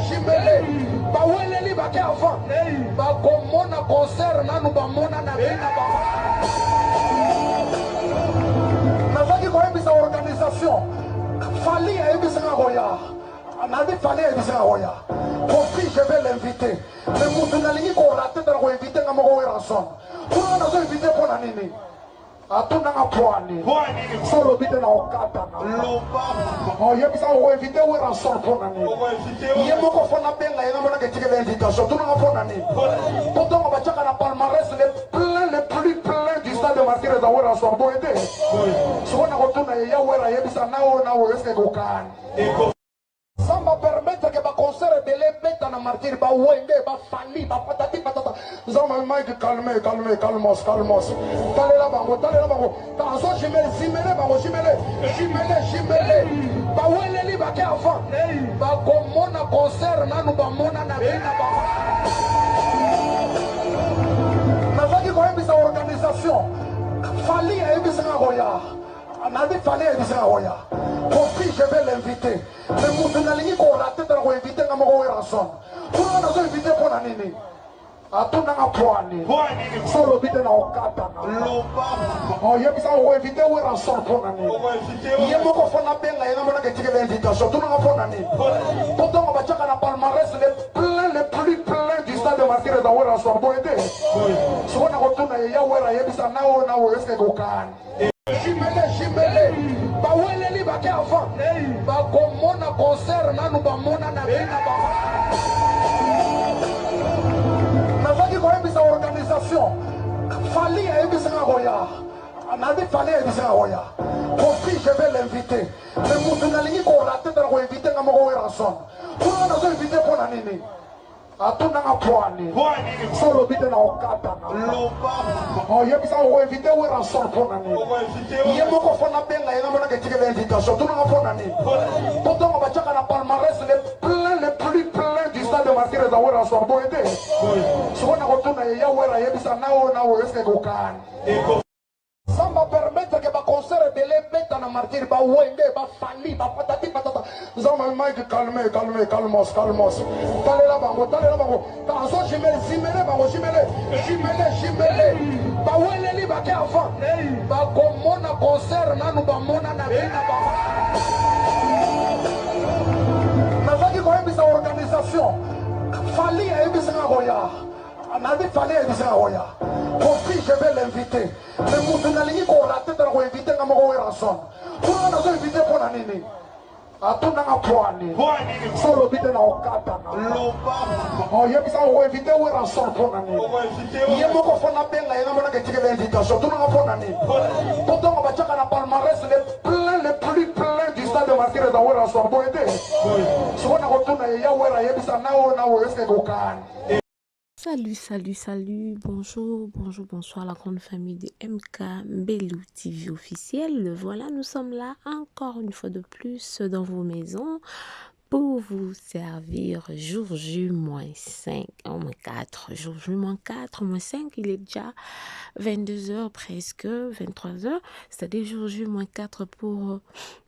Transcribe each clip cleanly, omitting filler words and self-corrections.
jimele baweleli bake avant bakomona concert nanu bamona na bina ba nazaki koyebisa organisation fali ayebisanga koya nabi fali ayebisanga koya kofi je vais l'inviter mais mutu nalingi korate tala koinvite nga moko weranson kuna nazo invite mpona nini atunanga pwani solo bite na okata yebisa koinvite weranson mpona nini ye moko fona benga yenga mona ketike l'invitation tunanga mpona nini totongo batiaka na palmarès le plus plein du stade de martyrs za weranson boyede sikona kotuna ye ya wera yebisa nawo eske kokani samba permettre que ba concert de l'ebeta na martyr ba wenge ba fali ba patati patata zama Mike calme calmos talela bango tanzo jimele bango jimele ba weleli ba ke avant ba komona concert nanu ba mona na bina ba nazaki koyebisa organisation fali ayebisanga koya nabi fali ayebisanga koya kofi je vais l'inviter mais mutu nalingi korate tala koinvite nga moko weranson kuna nazo invite mpona nini atunanga pwani solo bite na okata yebisa koinvite weranson mpona nini ye moko fona benga yenga mona ketike l'invitation tunanga mpona nini totongo batiaka na palmarès le plus plein du stade de martyrs za weranson boyede sikona kotuna ye ya wera yebisa nawo eske kokani jimele baweleli bake avant bakomona concert nanu bamona na bina ba nazaki koyebisa organisation fali ayebisanga koya nabi fali ayebisanga koya kofi je vais l'inviter mais mutu nalingi korate tala koinvite nga moko weranson kuna nazo invite mpona nini atunanga pwani solo bite na okata yebisa koinvite weranson mpona nini ye moko fona benga yenga mona ketike l'invitation tunanga mpona nini totongo batiaka na palmarès le plus plein du stade de martyrs za weranson boyede sikona kotuna ye ya wera yebisa nawo eske kokani samba permettre que ba concert de l'ebeta na martyr ba wenge ba fali ba patati patata zama Mike calme calmos talela bango tanzo jimele bango jimele ba weleli bake avant ba komona concert nanu ba mona na bina ba nazaki koyebisa organisation fali ayebisanga koya nabi fali ayebisanga koya kofi je vais l'inviter mais mutu nalingi korate tala koinvite nga moko weranson kuna nazo invite mpona nini atunanga pwani solo bite na okata yebisa koinvite weranson mpona nini ye moko fona benga yenga mona ketike l'invitation tunanga mpona nini totongo batiaka na palmarès le plus plein du stade de martyrs za weranson boyede sikona kotuna ye ya wera yebisa nawo eske kokani. Salut, bonsoir la grande famille de MK Mbelou TV officiel. Voilà, nous sommes là encore une fois de plus dans vos maisons pour vous servir jour J-5, -4, jour J-4, -5, il est déjà 22h presque, 23h, c'est-à-dire jour J-4 pour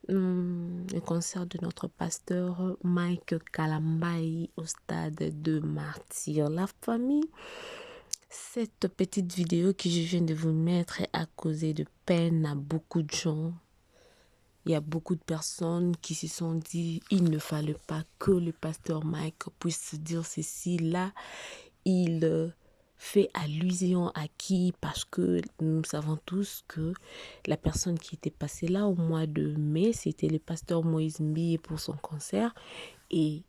le concert de notre pasteur Mike Kalambai au stade de Martyrs. La famille, cette petite vidéo que je viens de vous mettre est à causer de peine à beaucoup de gens. Il y a beaucoup de personnes qui se sont dit il ne fallait pas que le pasteur Mike puisse dire ceci. Là, il fait allusion à qui? Parce que nous savons tous que la personne qui était passée là au mois de mai, c'était le pasteur Moïse Mbi pour son concert. Et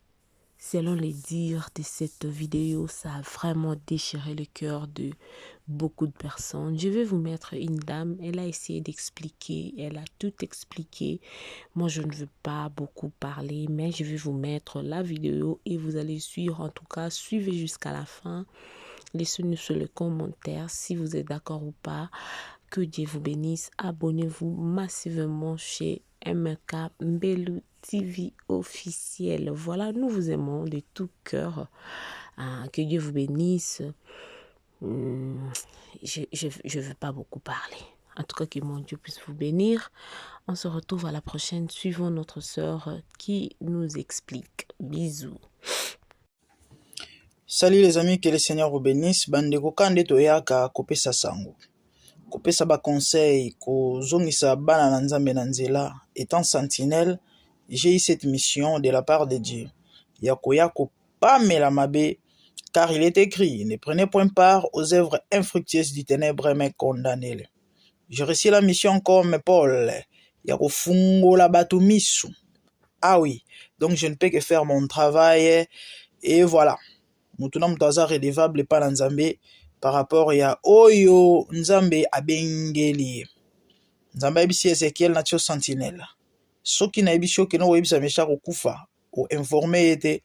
selon les dires de cette vidéo, ça a vraiment déchiré le cœur de beaucoup de personnes. Je vais vous mettre une dame, elle a essayé d'expliquer, elle a tout expliqué. Moi, je ne veux pas beaucoup parler, mais je vais vous mettre la vidéo et vous allez suivre. En tout cas, suivez jusqu'à la fin. Laissez-nous sur le commentaire si vous êtes d'accord ou pas. Que Dieu vous bénisse. Abonnez-vous massivement chez MK Mbelou TV officiel. Voilà, nous vous aimons de tout cœur. Que Dieu vous bénisse. Je veux pas beaucoup parler. En tout cas, que mon Dieu puisse vous bénir. On se retrouve à la prochaine. Suivons notre sœur qui nous explique. Bisous. Salut les amis, que le Seigneur vous bénisse. Bandeko kande toyaka kopesa sango. Kopesa ba conseil, kozongisa bana na nzambe na nzela. Étant sentinelle, j'ai eu cette mission de la part de Dieu. Yakoya kopamela mabe, car il est écrit, ne prenez point part aux œuvres infructueuses du ténèbre, mais condamnez-les. J'ai reçu la mission comme Paul. Yakofungola batumisu. Ah oui, donc je ne peux que faire mon travail et voilà. Mutuna mutaza redevable pa na nzambe par rapport ya oyo nzambe abengeli. Nzambe abisi Ezekiel na tio sentinelle. Soki na ebisho ke no webisa mesha kokufa o informer ete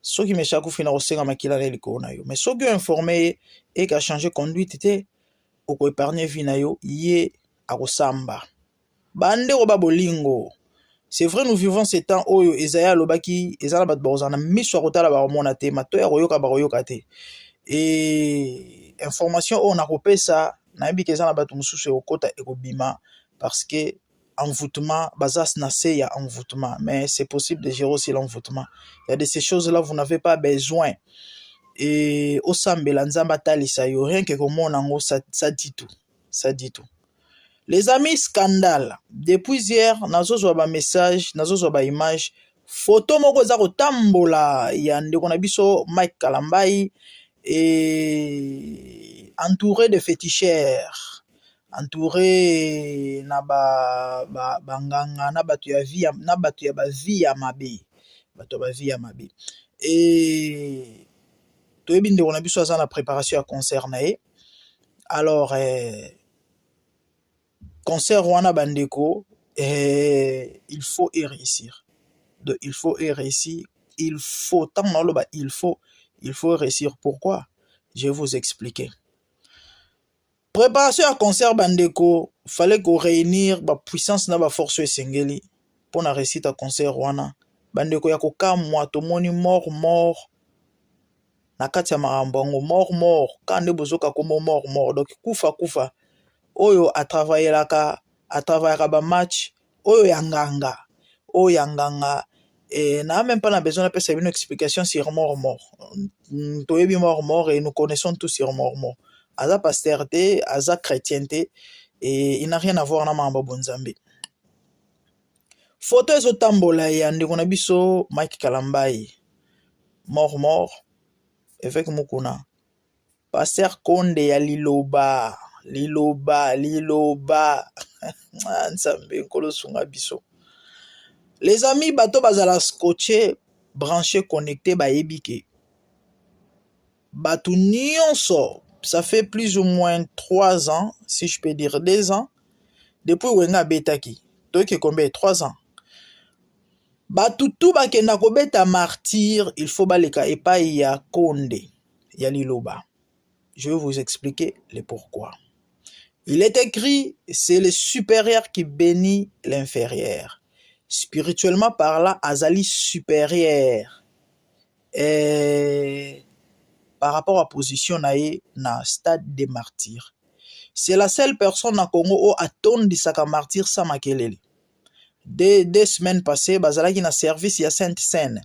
soki mesha kufi na kosenga makila na liko na yo. Mais soki o informer et ka changer conduite te o ko épargner vie na yo ye akosamba. Bande ko ba bolingo. C'est vrai, nous vivons ces temps où Esaïa lobaki ezala bat bozana miso akotala ba romona te mato ya koyoka ba koyoka te. Et information on a kopesa na yebi kezana bat mususu okota ekobima parce que envoûtement bazas na se ya envoûtement, mais c'est possible de gérer aussi l'envoûtement. Il y a de ces choses là vous n'avez pas besoin. Et au sambela nzamba talisa yo rien que komona ngo ça dit tout. Ça dit tout. Les amis, scandale. Depuis hier, nazozwa ba message, nazozwa ba image, photo moko za kotambola ya ndeko na biso Mike Kalambai et entouré de féticheurs, entouré na banganga na batu ya vie na batu ya ba vie ya mabe, batu ba vie ya mabe. Et toyebi ndeko na biso aza na préparation ya concert na ye. Alors concert wana bandeko, il faut y réussir. Il faut y réussir. Il faut, tant il faut réussir. Pourquoi? Je vais vous expliquer. Préparation à concert bandeko, fallait qu'on réunir ba puissance na ba force esengeli pour na réussite à concert wana. Bandeko ya kokamwa tomoni mort na kati ya marambango mort kande bozoka komo mort donc kufa oyo a travaillera ba match oyo yanganga et n'a même pas besoin de passer une explication sur mort toyebi mort et nous connaissons tous sur mort aza pasteur aza chrétienté et il n'a rien à voir na mamba bonzambe. Photo ezo tambola ya ndeko na biso Mike Kalambai mort avec mukuna pasteur Konde ya liloba nzambe nkolo sunga biso. Les amis bato bazala scotché branché connecté ba yebike bato nyonso ça fait plus ou moins 3 ans si je peux dire 2 ans depuis wenga betaki toke combien 3 ans bato tout bakenda ko beta martyr il faut baleka epai ya Konde ya liloba. Je vais vous expliquer le pourquoi. Il est écrit, c'est le supérieur qui bénit l'inférieur. Spirituellement parlant, azali supérieur. Et par rapport à position na stade de martyr. C'est la seule personne à Congo où attendi saka martyr sans makelele. 2 semaines passées, bazalaki na service ya Sainte Seine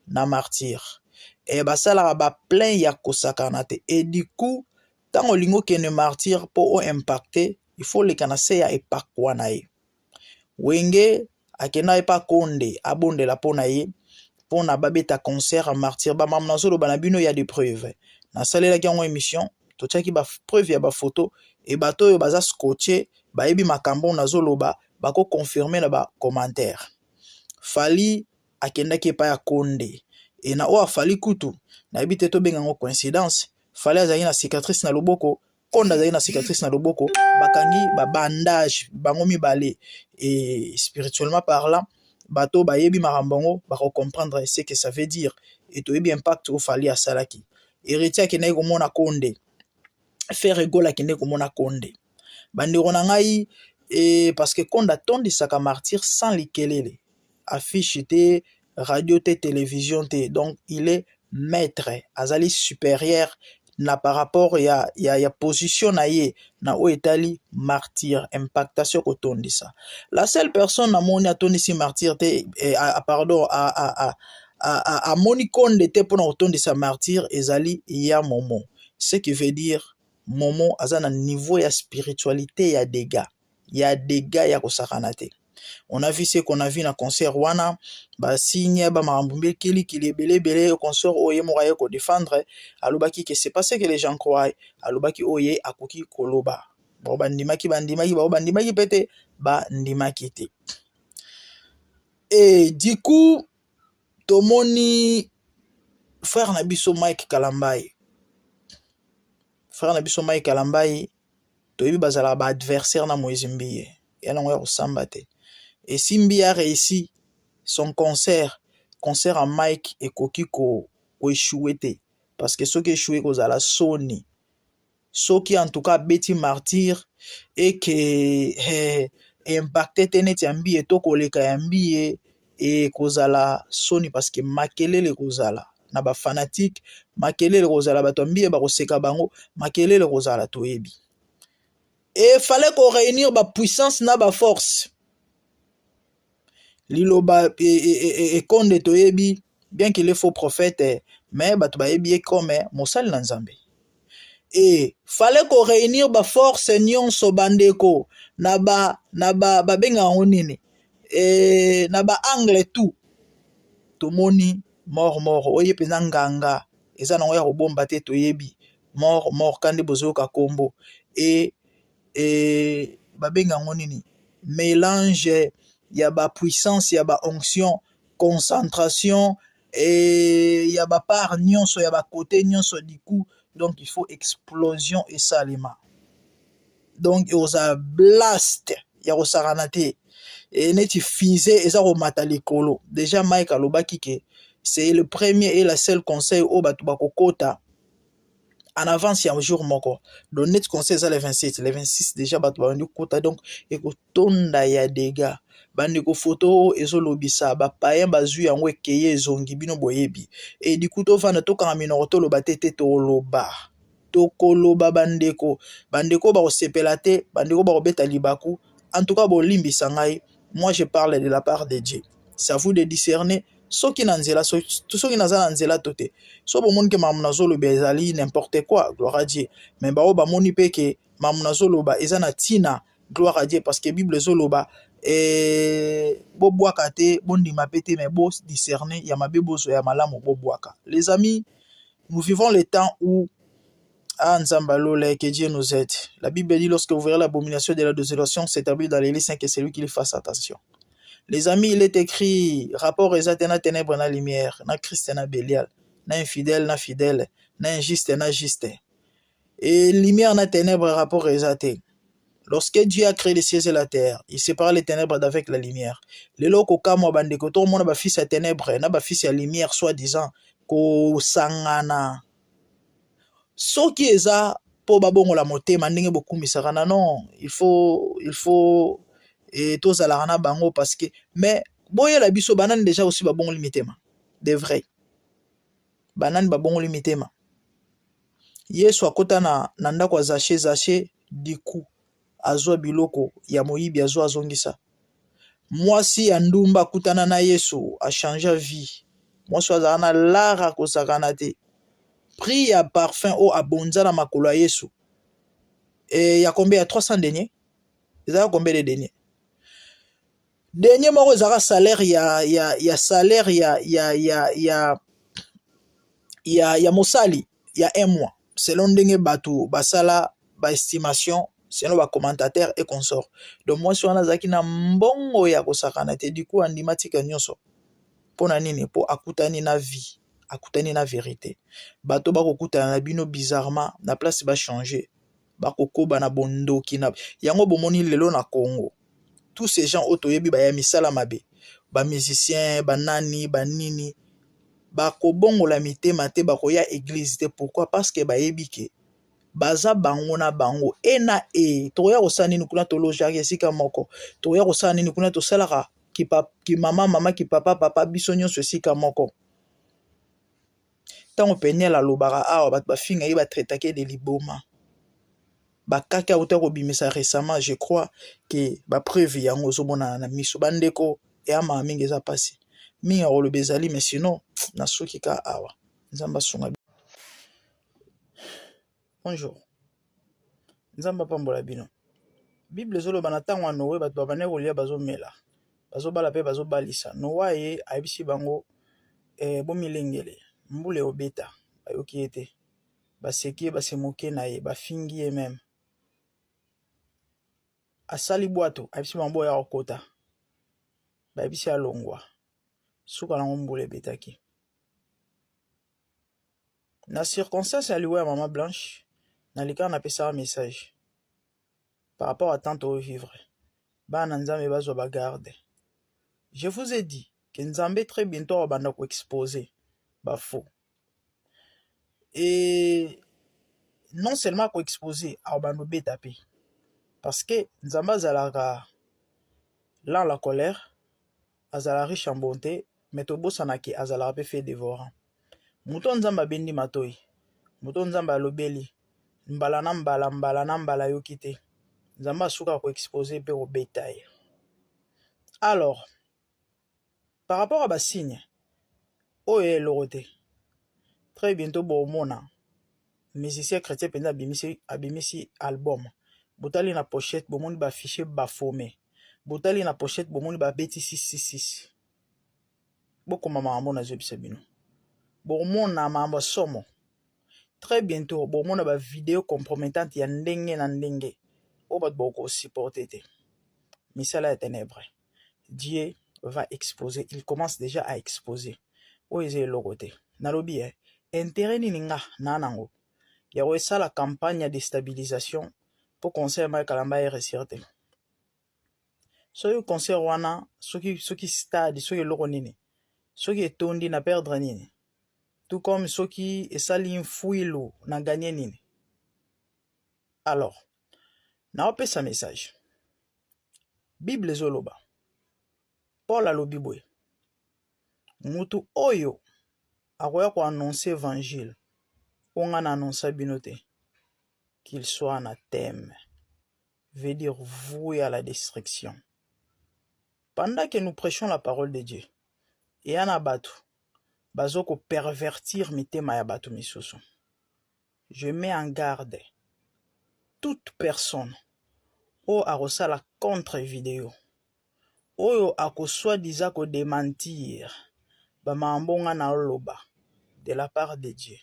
na martyr. Et basala ba plein ya kosakana te. Et du coup, tant olingo kene martyr po impacté, il faut le kanase ya epakwa na ye. Wenge akena epa Konde abonde la po na ye po na babeta concert a martyr ba mam nazolo banabino ya des preuves. Na salela ki yango émission, to tchaki ba preuve ya ba photo et bato yo baza scotché ba yebi makambo nazoloba bako confirmer na ba commentaire. Fali akenda ki epa ya Konde et na o afali kutu na yebi te to benga ngo coïncidence. Fallait azali na cicatrice na loboko, Konde azali na cicatrice na loboko, bakangi ba bandage, bango mibale et spirituellement parlant, bato ba yebi marambango ba comprendre ce que ça veut dire et to yebi impact au fali asalaki. Héritier akene ko mona Konde, faire égola akene ko mona Konde. Bandeko na ngai et parce que Konde atondi saka martyr sans likelele. Affiche te, radio te, télévision te, donc il est maître, azali supérieur na par rapport ya position na ye na o etali martyr impactation ko tondisa. La seule personne na moni atondi si martyr te pardon amoni konde te mpona kotondisa martyr ezali ya Momo, ce qui veut dire Momo aza na niveau ya spiritualité ya dégâts ya kosakana te. On a vu ce qu'on a vu na concert wana signe ba marambumbe kili ebele concert oye moraye ko défendre alobaki que c'est pas ce que les gens croient, alobaki oye akoki koloba bandimaki pete bandimaki te. Et du coup tomoni frère na biso Mike Kalambai toyebi bazala ba adversaire na Moïse Mbiye yana ngoya kosamba te. Et si Mbiye a réussi son concert à Mike ekoki ko échoué te parce que ce qui échoué kozala soni soki en tout cas beti martyr et que impacté tenet ya Mbiye to koleka ya Mbiye et kozala soni parce que makelele kozala na ba fanatique makelele kozala bato Mbiye ba koseka bango makelele kozala toyebi. Et fallait qu'on réunir ba puissance na ba force liloba et konde toyebi bien qu'il est faux prophète mais bato bayebi comme mosali na Nzambe. Et fallait qu'on réunir ba force nyonso bandeko na ba benga nini na ba angle tout tomoni mort oye pena nganga eza na ya kobomba te toyebi mort kande bozoka kombo et babenga nini mélange ya ba puissance ya ba onction concentration et ya ba part nyonso ya ba côté nyonso du coup donc il faut explosion et salima donc oza blast ya kosakana te et neti fusée eza komata likolo. Déjà Mike alobaki que c'est le premier et la seule conseil au bato bakokota en avance il y a un jour moko. Donc net conseil ça les 27, les 26 déjà bato bandi kota donc ekotonda ya dégâts. Bandi ko photo ezolobisa ba payen bazui yango ekeye ezongi bino boyebi. Et du coup to vana to kanga minoroto lo batete to loba. To koloba bandeko ba kosepela te, bandeko ba kobeta libaku. En tout cas bolimbi sangai, moi je parle de la part de Dieu. C'est à vous de discerner ce qui n'anzela tout ce qui n'azana nzela tote. So bo mon ke mamnazolo bezali n'importe quoi, gloire à Dieu. Mais ba ba moni pe ke mamnazolo ba ezana tina, gloire à Dieu parce que Bible zoloba bo boaka te bondima pete mais bo discerner ya mabe bozo ya malamu bo boaka. Les amis, nous vivons les temps où que Dieu nous aide. La Bible dit lorsque vous verrez l'abomination de la désolation s'établir dans les lieux saints, que c'est lui qui lui fasse attention. Les amis, il est écrit rapport exact na ténèbres na lumière, na Christ na Bélial, na infidèle na fidèle, na injuste na juste. Et lumière na ténèbres rapport exact. Lorsque Dieu a créé les cieux et la terre, il sépare les ténèbres d'avec la lumière. Les locaux comme bandeko tout le monde ba fils à ténèbres, na ba fils à lumière soi-disant ko sangana. Ce qui est ça pour babongo la motema ndenge bokumisaka na non, il faut et tous à la rana bango parce que mais boye la biso banane déjà aussi babongo limitema de vrai banane babongo limitema yesu akota na ndako zaché du coup azwa biloko ya moyibi azongisa mwasi ya ndumba kutana na yesu a changé vie mwasi azana na lara kosakana te prix ya parfum au abonza na makolo ya yesu et ya combien ya 300 deniers ezaka combien de deniers moko ezaka salaire ya salaire ya mosali ya un mois selon ndenge bato basala ba estimation selon ba commentateur et consort. Donc moi so nazaki na mbongo ya kosakana te du coup andimatika nyonso pona nini po akutani na vie akutani na vérité bato bakokutana na bino bizarrement na place ba changer bakokoba na bondoki na yango bomoni lelo na Congo tous ces gens otoyebi ba ya misala mabe ba musiciens ba nani ba nini bakobongola mitema te bakoya église te. Pourquoi? Parce que bayebi ke baza bango na bango ena toya kosala nini kuna tolojaki esika moko toya kosala nini kuna tosalaka ki mama ki papa biso nyonso esika moko tango peniel alobaka awa bato bafinga ye batretake de liboma bakaki auta kobimisa récemment. Je crois que bapreuve yango ozomona na miso bandeko eyama mingi eza pasi mingi akoloba ezali mais sinon na soki ka awa nzamba sunga. Bonjour, nzamba pambola bino. Bible zoloba na ntango ya Noe bato babane kolia bazomela bazobala mpe bazobalisa. Noa ye ayebisi bango bomilengele mbula obeta bayoki ye te, baseki ye basemoke na ye, bafingi ye meme. Asali bwato ayebisi bango ya kokota, bayebisi alongwa suka nango mbula ebetaki. Na circonstance ya liwa ya mama Blanche nalika napesa message par rapport à tant au vivre. Bana nzambe bazwa bagarde. Je vous ai dit que Nzambe très bientôt va exposer faux. Et non seulement ko exposer a bando betape parce que Nzamba azalaka là la colère, azala riche en bonté, mais tobo sanaki azala pe fait dévorant. Muto Nzamba bendi matoi, muto Nzamba lobeli, mbala na mbala yokite. Nzamba suka ko exposer pe au bétail. Alors, par rapport à Bassigne, oye lorote. Très bientôt bomona musicien chrétien penda abimisi album. Botali na pochette bomoni ba fichier ba formé. Botali na pochette bomoni ba beti 666. Boko mama mona zebisa bino. Bomona mamba somo. Très bientôt bomona ba vidéo compromettante ya ndenge na ndenge. Obat boko supporter te. Misala ya ténèbres. Dieu va exposer, il commence déjà à exposer. Oye logote. Nalobi intérêt ni nga nanango. Ya wesa la campagne de déstabilisation pour concert Mike Kalamba et ressorte. Soki concert wana, soki stade, soki loko nini. Soki etondi na perdre nini. Tout comme soki esali mfuilo na gagner nini. Alors, na opé sa message. Bible zoloba. Paul alobi boye. Mutu oyo akoya ko annoncer évangile. On a annoncé binote qu'il soit anathème, veut dire voué à la destruction. Pendant que nous prêchons la parole de Dieu, et en abatu, bazoko pervertir mitema ya batu misusu. Je mets en garde toute personne ou a la contre-vidéo, ou a soi-disant ko démentir, bamambonga na loba de la part de Dieu.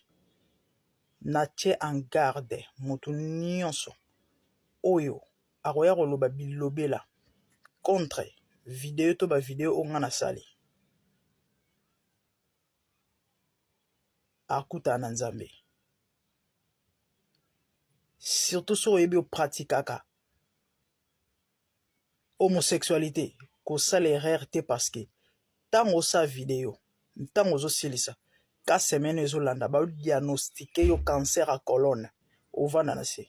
Natie en garde mutu nyonso oyo akoya koloba bilobela contre vidéo to ba vidéo onga na sali akuta na Nzambe. Surtout so yebi o pratikaka homosexualité ko sala erreur te parce que tango sa vidéo tango zo silisa ka semaine ezolanda ba diagnostiquer yo cancer à colonne au vanda na se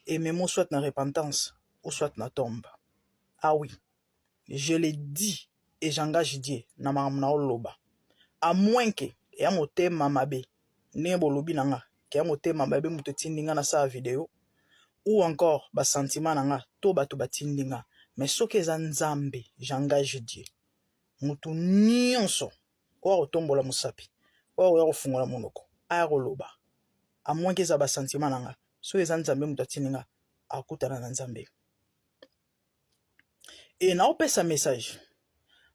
et même soit na repentance ou soit na tombe. Ah oui, je le dis et j'engage Dieu na mamna oloba à moins que ya motema mabe ne bolobi nanga ke ya motema mabe muto tindinga na sa vidéo ou encore ba sentiment nanga to bato batindinga mais soki eza Nzambe j'engage Dieu mutu nyonso o otombola musapi o ya kofungola monoko aya koloba à moins que za ba sentiment nanga so eza Nzambe mutu atindinga akutana na Nzambe. Et na opesa message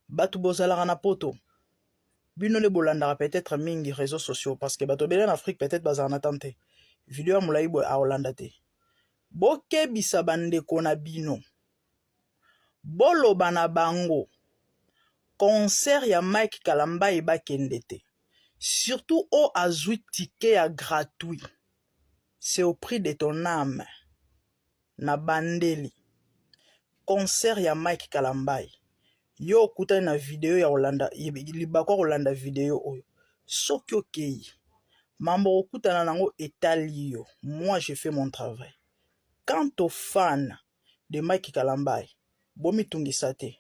batu bozalaka na poto bino le bolandaka peut-être mingi réseaux sociaux parce que bato bele en Afrique peut-être bazala na tante vidéo ya molai boye a Hollande te bokebisa bandeko na bino boloba na bango concert ya Mike Kalamba ebakende te surtout o azwi ticket ya gratuit c'est au prix de ton âme na bandeli concert ya Mike Kalamba yo kutani na video ya Hollande libakwa Hollande video oyo soki okei mambo okutana nango etali yo. Moi je fais mon travail. Quant aux fans de Mike Kalamba bomi tungisa te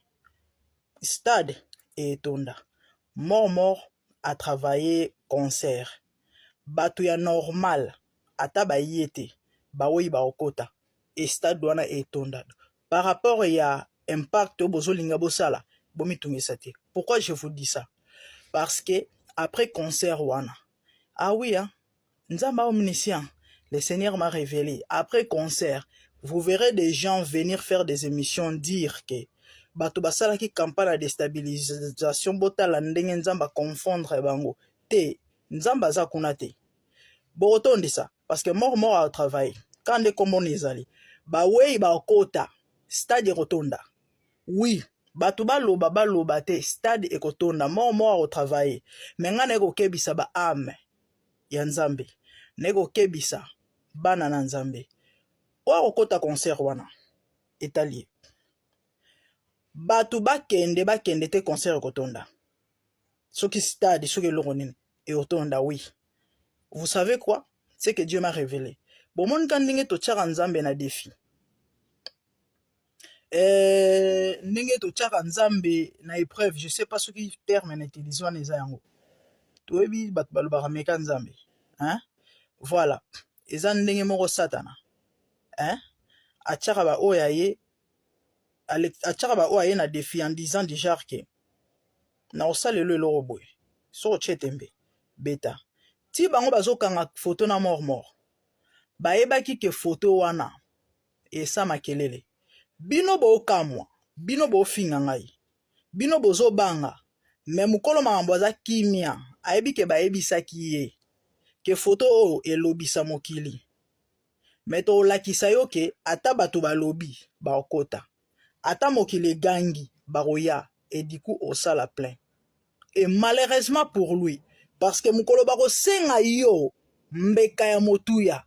stade et etonda mort a travaillé concert batu ya normal ata bayete bawoyi baokota et stade wana etonda par rapport ya impact bozolinga bosala bomi tungisa te. Pourquoi je vous dis ça? Parce que après concert wana. Ah oui, hein? Nzamba omniscient. Le Seigneur m'a révélé. Après concert, vous verrez des gens venir faire des émissions dire que bato basala ki campagne de déstabilisation botala ndenge nzamba confondre bango. Te, nzamba za kuna te. Borotondi ça. Parce que mort a travaillé. Quand de kombo nezali. Ba wei ba kota. Stade rotonda. Oui. Bato baloba te. Stade ekotonda. Mort a travaillé. Menga neko kebisa ba ame. Ya nzambe. Neko kebisa. Bana na nzambe. Oa kota concert wana. Etalier. Bato bakende te concert ekotonda. Soki stade, soki loronine. Et otonda, oui. Vous savez quoi? C'est que Dieu m'a révélé. Bon, mon kandinge to tchara nzambe na défi. Ndenge to tchara nzambe na épreuve, je sais pas ce qui terme na utilisé wana eza yango. Toyebi bat balobaka meka nzambe. Hein? Voilà. Eza ndenge moko satana. Hein? Atchara ba oya ye. Atchara ba oya ye na défi en disant déjà que na osale le loroboy. So chetembe. Beta. Ti bango bazokanga photo na mort. Baebaki ke photo wana esa makelele. Bino bo kamwa, bino bo finga ngai. Bino bozo banga. Me mukolo makambo aza kimia, ayebi ke baebisaki ye. Ke photo o elobisa mokili. Me to lakisa yo ke ata bato balobi baokota. Ata mokili gangi baroya et du coup osala plein. Et malheureusement pour lui, parce que mukolo bako senga yo mbeka ya motuya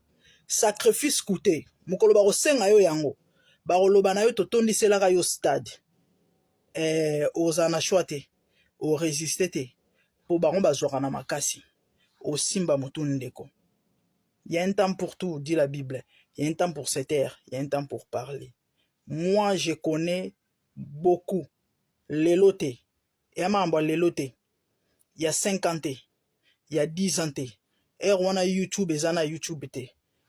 sacrifice coûté mukolo bako senga yo yango bako loba na yo totondi selaka yo stade ozana choite o résister te po bango bazwaka na makasi o simba mutu ndeko. Il y a un temps pour tout, dit la Bible. Il y a un temps pour se taire, il y a un temps pour parler. Moi je connais beaucoup lelote et mambo lelote. Il y a 50 ans, il y a 10 ans. Et on a YouTube, et on a YouTube.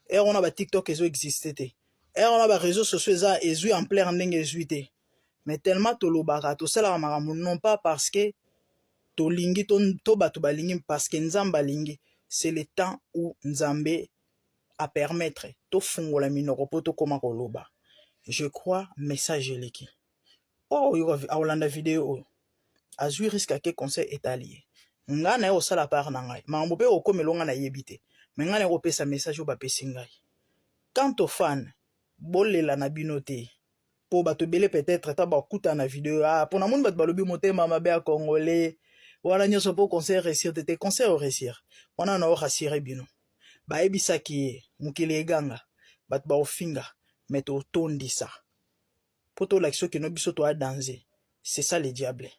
Et on a TikTok, et on existe. Et on a les réseaux sociaux, et on en plein en mais tellement to lobaka, to sala maramu, non pas parce que to lingi, to batu balingi, parce que nzamba lingi, c'est le temps où nzambe a permettre, to fungo la minoropo, to koma koloba. Je crois, message leki. Oh, a Olanda vidéo. Azui risque que conseil est allié. Ngana yo sala par na ngai. Mambo pe okomelonga na yebite. Mais ngana yo pesa message yo ba pesi ngai. Quant aux fans, bolela na binote. Po bato belé peut-être ta ba kuta na vidéo. Ah, pour na moun bat balobi motema mabe a congolais. Wala nyoso po conseil réussir te conseil au réussir. Wana na o rassurer bino. Ba ebisa ki mukile eganga. Bat ba ofinga. Meto tondi sa. Poto l'action que no biso to a danger. C'est ça le diable.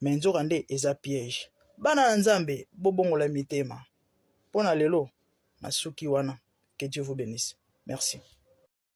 Mais nzorande eza piège. Bana nzambe bobongo la mitema. Pona lelo masuki wana. Que Dieu vous bénisse. Merci.